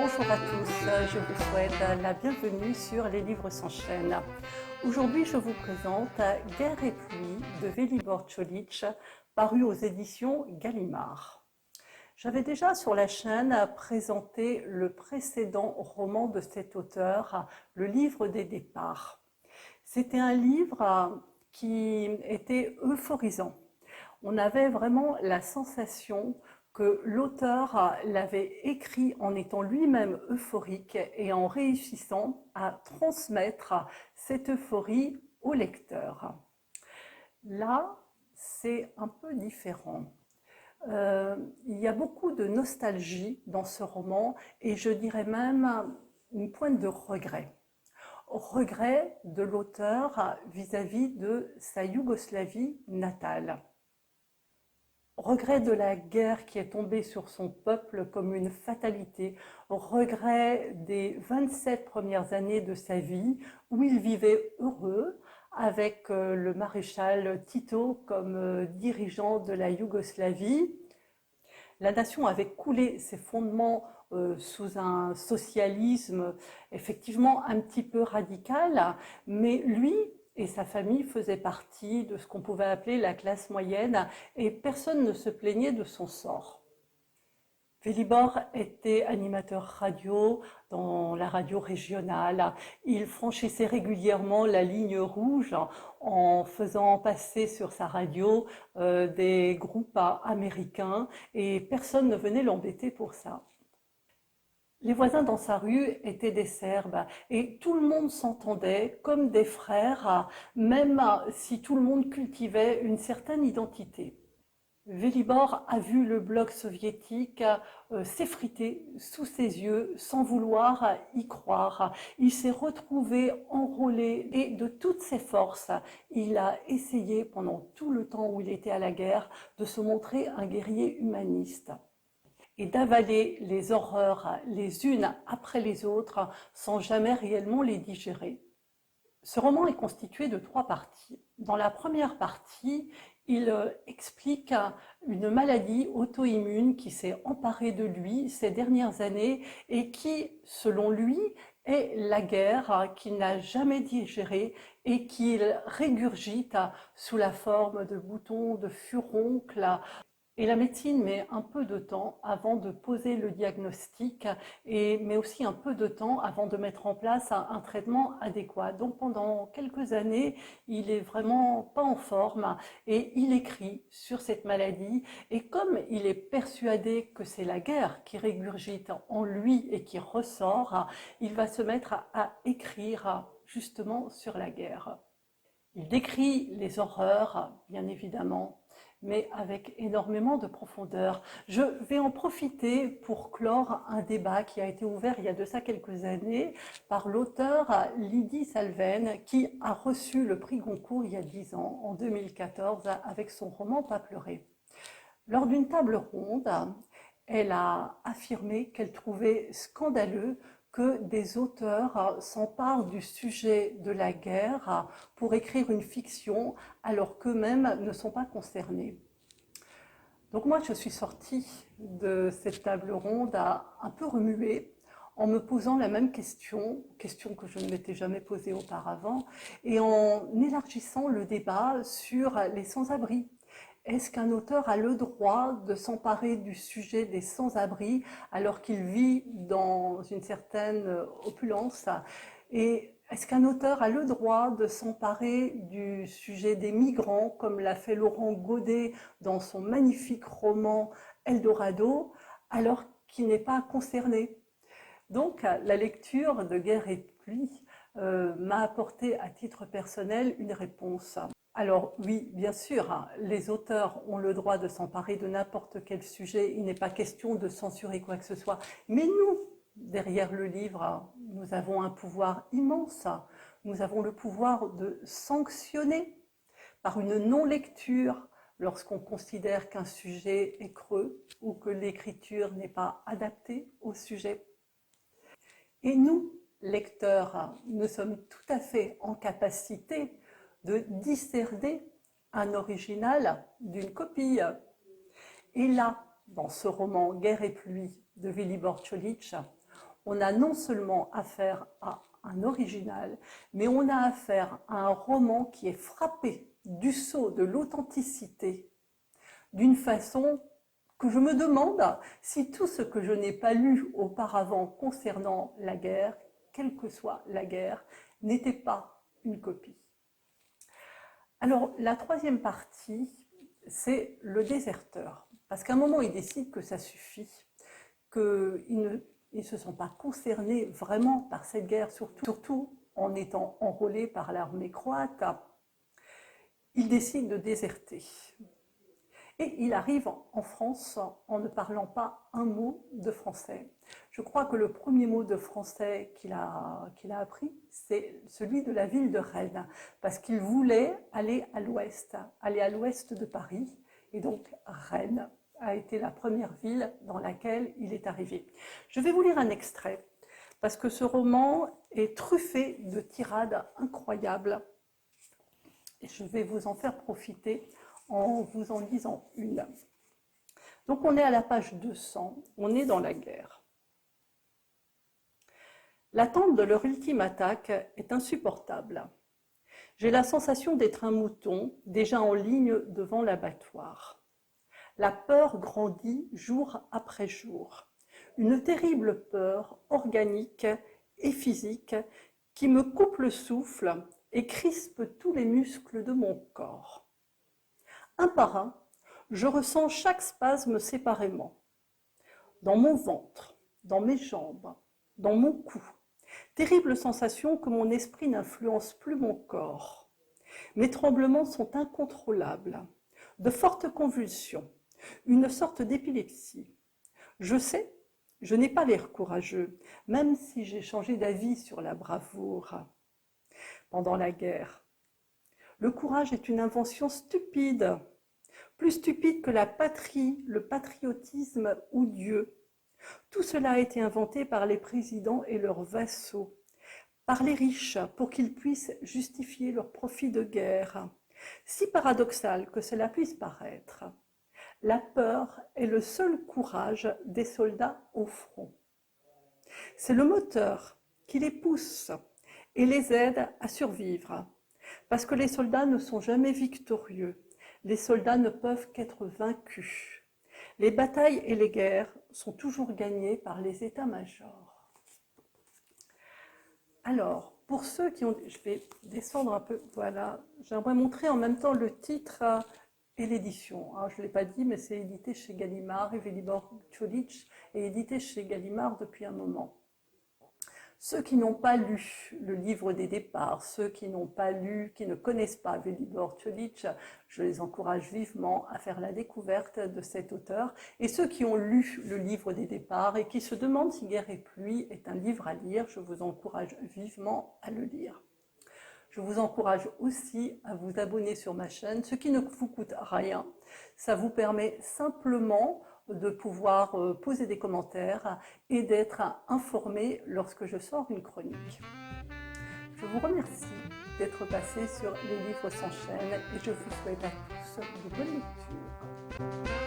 Bonjour à tous, je vous souhaite la bienvenue sur Les Livres s'enchaînent. Aujourd'hui, je vous présente Guerre et pluie de Velibor Čolić, paru aux éditions Gallimard. J'avais déjà sur la chaîne présenté le précédent roman de cet auteur, Le Livre des départs. C'était un livre qui était euphorisant. On avait vraiment la sensation que l'auteur l'avait écrit en étant lui-même euphorique et en réussissant à transmettre cette euphorie au lecteur. Là, c'est un peu différent. Il y a beaucoup de nostalgie dans ce roman et je dirais même une pointe de regret. Regret de l'auteur vis-à-vis de sa Yougoslavie natale. Regret de la guerre qui est tombée sur son peuple comme une fatalité, regret des 27 premières années de sa vie où il vivait heureux avec le maréchal Tito comme dirigeant de la Yougoslavie. La nation avait coulé ses fondements sous un socialisme effectivement un petit peu radical, mais lui et sa famille faisaient partie de ce qu'on pouvait appeler la classe moyenne et personne ne se plaignait de son sort. Velibor était animateur radio dans la radio régionale. Il franchissait régulièrement la ligne rouge en faisant passer sur sa radio des groupes américains et personne ne venait l'embêter pour ça. Les voisins dans sa rue étaient des Serbes et tout le monde s'entendait comme des frères, même si tout le monde cultivait une certaine identité. Velibor a vu le bloc soviétique s'effriter sous ses yeux sans vouloir y croire. Il s'est retrouvé enrôlé et de toutes ses forces, il a essayé pendant tout le temps où il était à la guerre de se montrer un guerrier humaniste et d'avaler les horreurs les unes après les autres sans jamais réellement les digérer. Ce roman est constitué de 3 parties. Dans la première partie, il explique une maladie auto-immune qui s'est emparée de lui ces dernières années et qui, selon lui, est la guerre qu'il n'a jamais digérée et qu'il régurgite sous la forme de boutons, de furoncles. Et la médecine met un peu de temps avant de poser le diagnostic, mais aussi un peu de temps avant de mettre en place un traitement adéquat. Donc pendant quelques années, il est vraiment pas en forme et il écrit sur cette maladie. Et comme il est persuadé que c'est la guerre qui régurgite en lui et qui ressort, il va se mettre à écrire justement sur la guerre. Il décrit les horreurs, bien évidemment, mais avec énormément de profondeur. Je vais en profiter pour clore un débat qui a été ouvert il y a de ça quelques années par l'auteur Lydie Salven, qui a reçu le prix Goncourt il y a 10 ans, en 2014, avec son roman Pas pleurer. Lors d'une table ronde, elle a affirmé qu'elle trouvait scandaleux que des auteurs s'emparent du sujet de la guerre pour écrire une fiction alors qu'eux-mêmes ne sont pas concernés. Donc moi, je suis sortie de cette table ronde un peu remuée en me posant la même question que je ne m'étais jamais posée auparavant, et en élargissant le débat sur les sans-abri. Est-ce qu'un auteur a le droit de s'emparer du sujet des sans-abri alors qu'il vit dans une certaine opulence? Et est-ce qu'un auteur a le droit de s'emparer du sujet des migrants, comme l'a fait Laurent Godet dans son magnifique roman Eldorado, alors qu'il n'est pas concerné? Donc, la lecture de Guerre et pluie m'a apporté à titre personnel une réponse. Alors oui, bien sûr, les auteurs ont le droit de s'emparer de n'importe quel sujet, il n'est pas question de censurer quoi que ce soit. Mais nous, derrière le livre, nous avons un pouvoir immense. Nous avons le pouvoir de sanctionner par une non-lecture lorsqu'on considère qu'un sujet est creux ou que l'écriture n'est pas adaptée au sujet. Et nous, lecteurs, nous sommes tout à fait en capacité de discerner un original d'une copie. Et là, dans ce roman Guerre et pluie de Velibor Čolić, on a non seulement affaire à un original, mais on a affaire à un roman qui est frappé du sceau de l'authenticité d'une façon que je me demande si tout ce que je n'ai pas lu auparavant concernant la guerre, quelle que soit la guerre, n'était pas une copie. Alors, la troisième partie, c'est le déserteur. Parce qu'à un moment, il décide que ça suffit, qu'il ne se sent pas concerné vraiment par cette guerre, surtout en étant enrôlé par l'armée croate. Il décide de déserter. Et il arrive en France en ne parlant pas un mot de français. Je crois que le premier mot de français qu'il a appris, c'est celui de la ville de Rennes, parce qu'il voulait aller à l'ouest de Paris. Et donc Rennes a été la première ville dans laquelle il est arrivé. Je vais vous lire un extrait, parce que ce roman est truffé de tirades incroyables. Et je vais vous en faire profiter en vous en lisant une. Donc on est à la page 200, on est dans la guerre. L'attente de leur ultime attaque est insupportable. J'ai la sensation d'être un mouton déjà en ligne devant l'abattoir. La peur grandit jour après jour. Une terrible peur organique et physique qui me coupe le souffle et crispe tous les muscles de mon corps. Un par un, je ressens chaque spasme séparément. Dans mon ventre, dans mes jambes, dans mon cou. Terrible sensation que mon esprit n'influence plus mon corps. Mes tremblements sont incontrôlables. De fortes convulsions, une sorte d'épilepsie. Je sais, je n'ai pas l'air courageux, même si j'ai changé d'avis sur la bravoure pendant la guerre. Le courage est une invention stupide, plus stupide que la patrie, le patriotisme ou Dieu. Tout cela a été inventé par les présidents et leurs vassaux, par les riches pour qu'ils puissent justifier leurs profits de guerre. Si paradoxal que cela puisse paraître, la peur est le seul courage des soldats au front. C'est le moteur qui les pousse et les aide à survivre. Parce que les soldats ne sont jamais victorieux. Les soldats ne peuvent qu'être vaincus. Les batailles et les guerres sont toujours gagnées par les états-majors. Alors, pour ceux qui ont... Je vais descendre un peu, voilà. J'aimerais montrer en même temps le titre et l'édition. Je ne l'ai pas dit, mais c'est édité chez Gallimard et Velibor Čolić est édité chez Gallimard depuis un moment. Ceux qui n'ont pas lu le livre des départs, ceux qui n'ont pas lu, qui ne connaissent pas Velibor Čolić, je les encourage vivement à faire la découverte de cet auteur. Et ceux qui ont lu le livre des départs et qui se demandent si Guerre et pluie est un livre à lire, je vous encourage vivement à le lire. Je vous encourage aussi à vous abonner sur ma chaîne, ce qui ne vous coûte rien. Ça vous permet simplement de pouvoir poser des commentaires et d'être informé lorsque je sors une chronique. Je vous remercie d'être passé sur Les Livres s'enchaînent et je vous souhaite à tous de bonnes lectures.